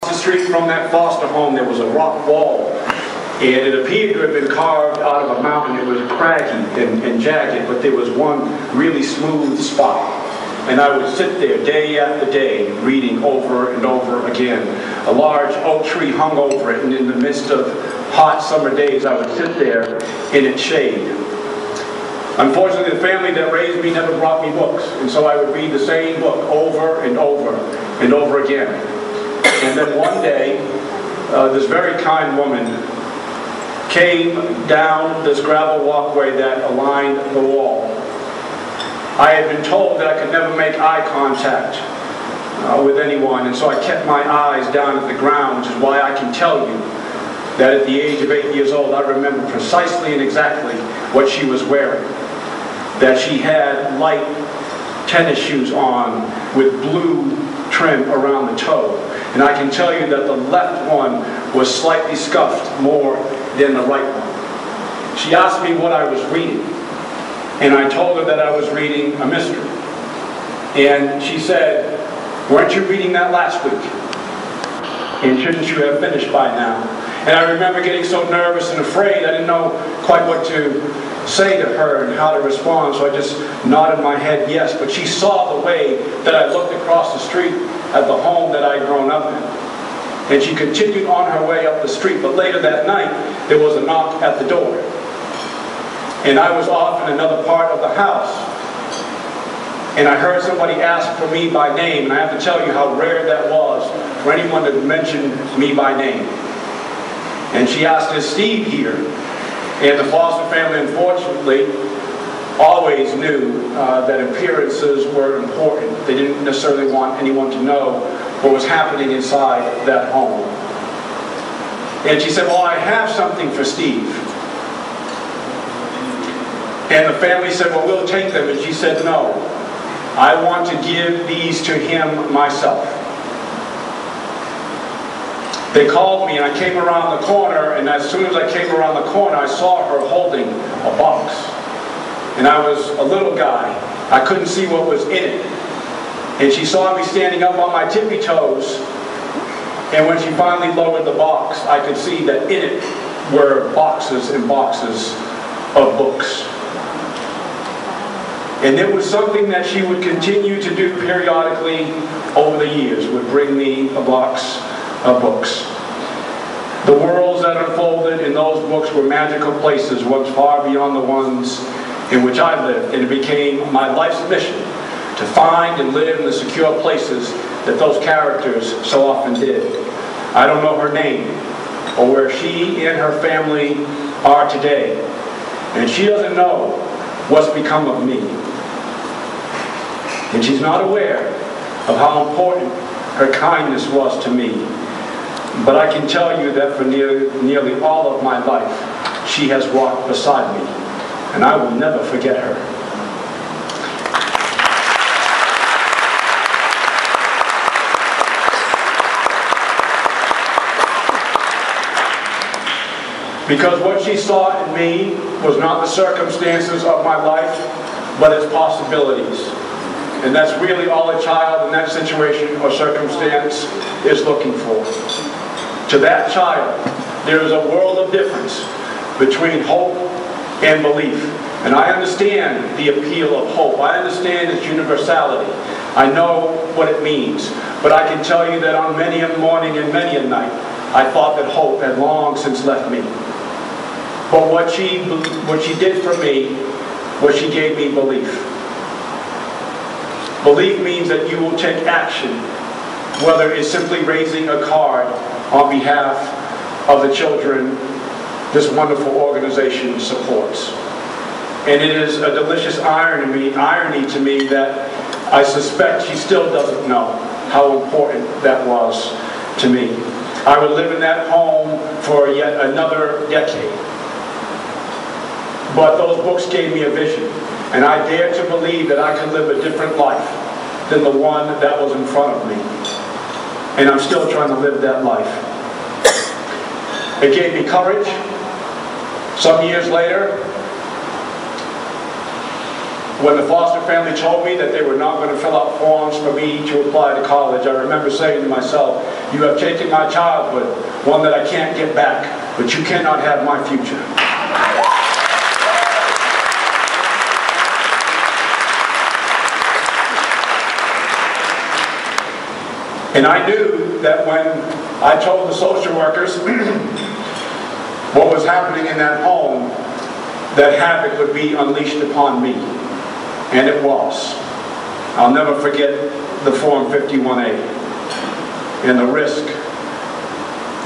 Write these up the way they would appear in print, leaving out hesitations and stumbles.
The street from that foster home there was a rock wall, and it appeared to have been carved out of a mountain. It was craggy and jagged, but there was one really smooth spot. And I would sit there day after day reading over and over again. A large oak tree hung over it, and in the midst of hot summer days I would sit there in its shade. Unfortunately, the family that raised me never brought me books, and so I would read the same book over and over and over again. And then one day, this very kind woman came down this gravel walkway that aligned the wall. I had been told that I could never make eye contact with anyone, and so I kept my eyes down at the ground, which is why I can tell you that at the age of 8 years old, I remember precisely and exactly what she was wearing. That she had light tennis shoes on with blue trim around the toe. And I can tell you that the left one was slightly scuffed more than the right one. She asked me what I was reading, and I told her that I was reading a mystery. And she said, "Weren't you reading that last week? And shouldn't you have finished by now?" And I remember getting so nervous and afraid I didn't know quite what to say to her and how to respond, so I just nodded my head yes. But she saw the way that I looked across the street at the home that I'd grown up in. And she continued on her way up the street, but later that night there was a knock at the door. And I was off in another part of the house. And I heard somebody ask for me by name, and I have to tell you how rare that was for anyone to mention me by name. And she asked, "Is Steve here?" And the foster family, unfortunately, always knew that appearances were important. They didn't necessarily want anyone to know what was happening inside that home. And she said, "Well, I have something for Steve." And the family said, "Well, we'll take them." And she said, "No, I want to give these to him myself." They called me, and I came around the corner, and as soon as I came around the corner, I saw her holding a box. And I was a little guy. I couldn't see what was in it. And she saw me standing up on my tippy toes, and when she finally lowered the box, I could see that in it were boxes and boxes of books. And it was something that she would continue to do periodically over the years, would bring me a box of books. The worlds that unfolded in those books were magical places, ones far beyond the ones in which I lived, and it became my life's mission to find and live in the secure places that those characters so often did. I don't know her name or where she and her family are today, and she doesn't know what's become of me. And she's not aware of how important her kindness was to me. But I can tell you that for nearly all of my life, she has walked beside me, and I will never forget her. Because what she saw in me was not the circumstances of my life, but its possibilities. And that's really all a child in that situation or circumstance is looking for. To that child, there is a world of difference between hope and belief. And I understand the appeal of hope. I understand its universality. I know what it means. But I can tell you that on many a morning and many a night, I thought that hope had long since left me. But what she did for me was she gave me belief. Belief means that you will take action, whether it's simply raising a card on behalf of the children this wonderful organization supports. And it is a delicious irony to me that I suspect she still doesn't know how important that was to me. I would live in that home for yet another decade. But those books gave me a vision, and I dared to believe that I could live a different life than the one that was in front of me. And I'm still trying to live that life. It gave me courage. Some years later, When the foster family told me that they were not going to fill out forms for me to apply to college, I remember saying to myself, you have taken my childhood, one that I can't get back, but you cannot have my future. And I knew that when I told the social workers what was happening in that home, that havoc would be unleashed upon me. And it was. I'll never forget the Form 51A and the risk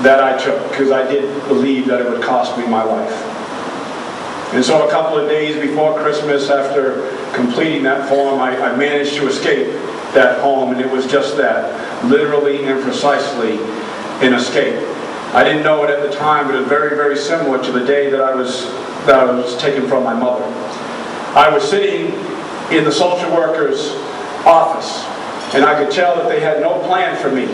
that I took, because I did believe that it would cost me my life. And so a couple of days before Christmas, after completing that form, I managed to escape that home, and it was just that, literally and precisely an escape. I didn't know it at the time, but it was very, very similar to the day that I was taken from my mother. I was sitting in the social worker's office, and I could tell that they had no plan for me.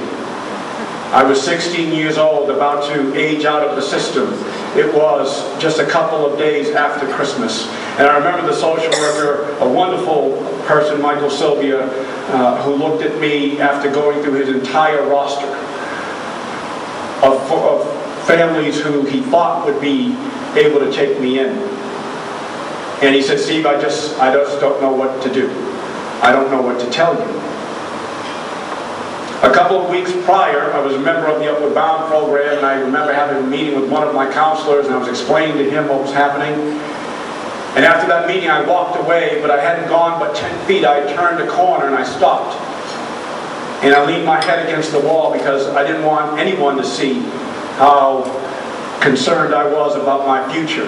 I was 16 years old, about to age out of the system. It was just a couple of days after Christmas. And I remember the social worker, a wonderful person, Michael Sylvia, who looked at me after going through his entire roster of families who he thought would be able to take me in. And he said, Steve, I just don't know what to do. I don't know what to tell you. A couple of weeks prior, I was a member of the Upward Bound program, and I remember having a meeting with one of my counselors, and I was explaining to him what was happening. And after that meeting, I walked away, but I hadn't gone but 10 feet. I turned a corner and I stopped. And I leaned my head against the wall because I didn't want anyone to see how concerned I was about my future.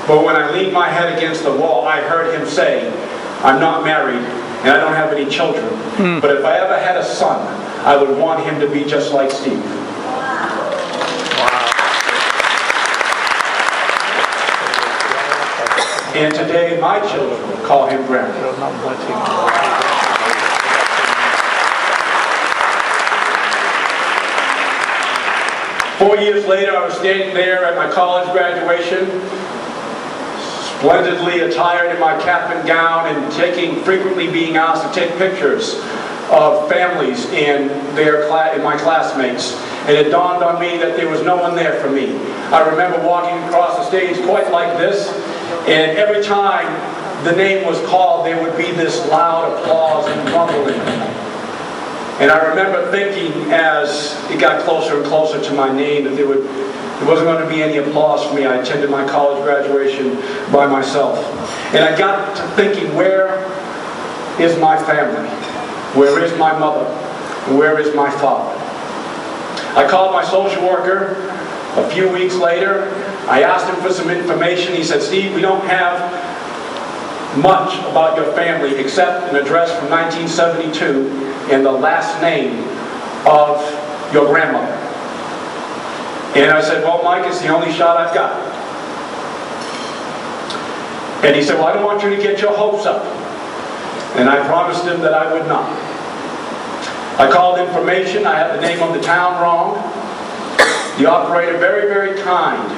But when I leaned my head against the wall, I heard him say, I'm not married and I don't have any children. But if I ever had a son, I would want him to be just like Steve. And today my children call him Grandpa. 4 years later, I was standing there at my college graduation, splendidly attired in my cap and gown, and frequently being asked to take pictures of families and my classmates. And it dawned on me that there was no one there for me. I remember walking across the stage quite like this, and every time the name was called, there would be this loud applause and rumbling. And I remember thinking as it got closer and closer to my name that there wasn't going to be any applause for me. I attended my college graduation by myself. And I got to thinking, where is my family? Where is my mother? And where is my father? I called my social worker a few weeks later. I asked him for some information. He said, Steve, we don't have much about your family except an address from 1972 and the last name of your grandmother. And I said, well, Mike, it's the only shot I've got. And he said, well, I don't want you to get your hopes up. And I promised him that I would not. I called information. I had the name of the town wrong. The operator, very, very kind,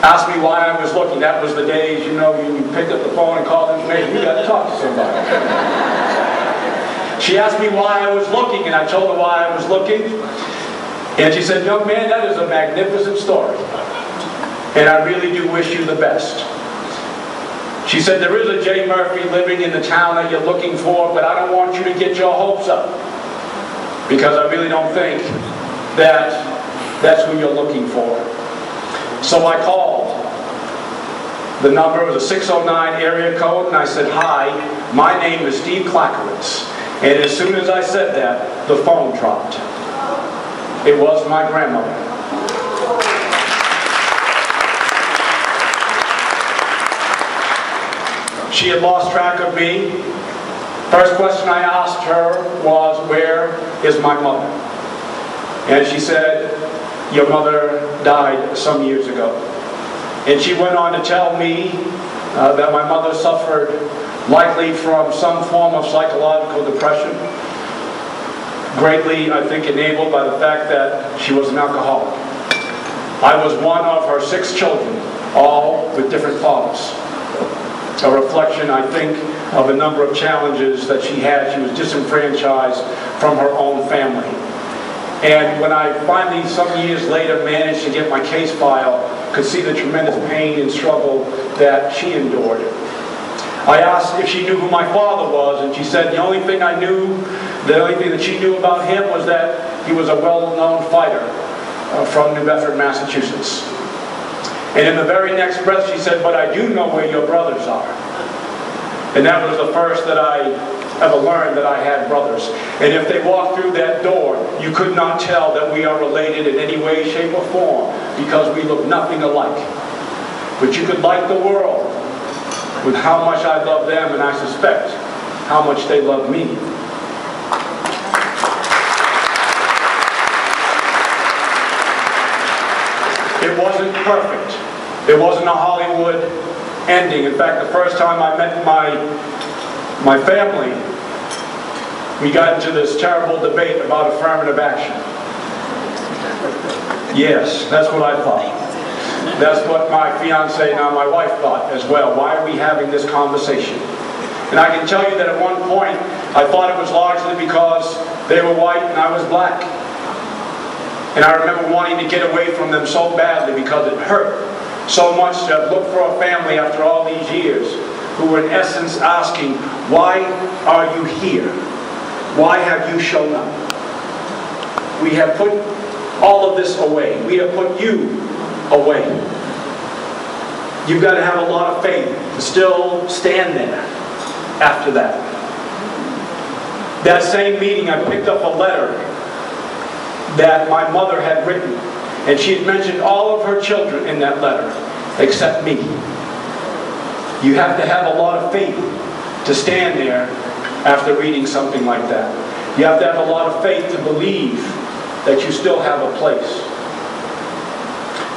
asked me why I was looking. That was the days, you know, you picked up the phone and called information. You got to talk to somebody. She asked me why I was looking, and I told her why I was looking. And she said, young man, that is a magnificent story. And I really do wish you the best. She said, there is a J. Murphy living in the town that you're looking for, but I don't want you to get your hopes up. Because I really don't think that that's who you're looking for. So I called. The number was a 609 area code, and I said, hi, my name is Steve Klackerwitz. And as soon as I said that, the phone dropped. It was my grandmother. She had lost track of me. First question I asked her was, where is my mother? And she said, your mother died some years ago. And she went on to tell me that my mother suffered likely from some form of psychological depression, greatly, I think, enabled by the fact that she was an alcoholic. I was one of her 6 children, all with different fathers. a reflection, I think, of a number of challenges that she had. She was disenfranchised from her own family. And when I finally, some years later, managed to get my case file, could see the tremendous pain and struggle that she endured. I asked if she knew who my father was, and she said the only thing that she knew about him was that he was a well-known fighter from New Bedford, Massachusetts. And in the very next breath she said, but I do know where your brothers are. And that was the first that I ever learned that I had brothers. And if they walked through that door, you could not tell that we are related in any way, shape, or form, because we look nothing alike. But you could light the world with how much I love them, and I suspect how much they love me. It wasn't perfect. It wasn't a Hollywood ending. In fact, the first time I met my family, we got into this terrible debate about affirmative action. Yes, that's what I thought. That's what my fiancée, now my wife, thought as well. Why are we having this conversation? And I can tell you that at one point, I thought it was largely because they were white and I was black. And I remember wanting to get away from them so badly because it hurt so much to look for a family after all these years who were in essence asking, why are you here? Why have you shown up? We have put all of this away. We have put you away. You've got to have a lot of faith to still stand there after that. That same meeting, I picked up a letter that my mother had written, and she had mentioned all of her children in that letter except me. You have to have a lot of faith to stand there after reading something like that. You have to have a lot of faith to believe that you still have a place.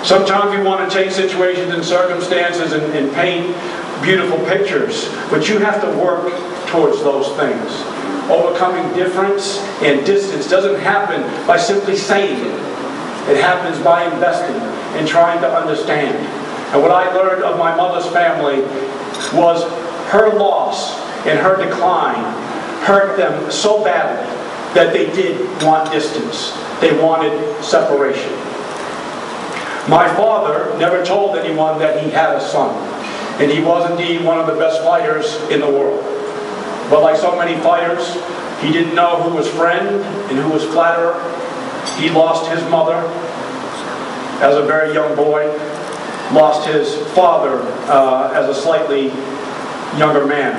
Sometimes we want to take situations and circumstances and paint beautiful pictures, but you have to work towards those things. Overcoming difference and distance doesn't happen by simply saying it. It happens by investing and trying to understand. And what I learned of my mother's family was her loss and her decline hurt them so badly that they did want distance. They wanted separation. My father never told anyone that he had a son, and he was indeed one of the best fighters in the world. But like so many fighters, he didn't know who was friend and who was flatterer. He lost his mother as a very young boy, lost his father as a slightly younger man,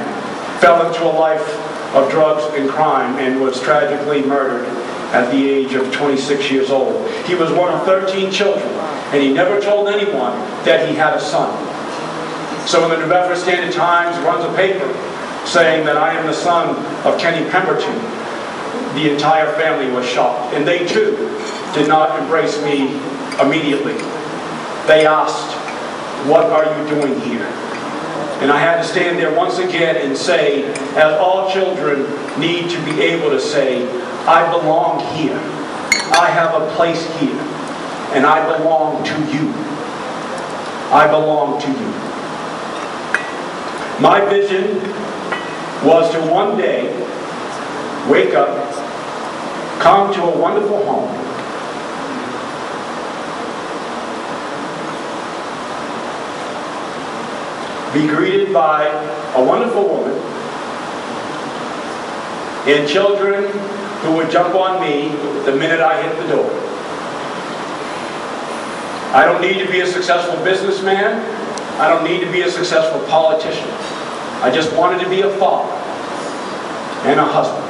fell into a life of drugs and crime, and was tragically murdered at the age of 26 years old. He was one of 13 children, and he never told anyone that he had a son. So when the New Bedford Standard Times runs a paper saying that I am the son of Kenny Pemberton, the entire family was shocked. And they too did not embrace me immediately. They asked, what are you doing here? And I had to stand there once again and say, as all children need to be able to say, I belong here. I have a place here. And I belong to you. I belong to you. My vision was to one day wake up, come to a wonderful home, be greeted by a wonderful woman and children who would jump on me the minute I hit the door. I don't need to be a successful businessman. I don't need to be a successful politician. I just wanted to be a father and a husband.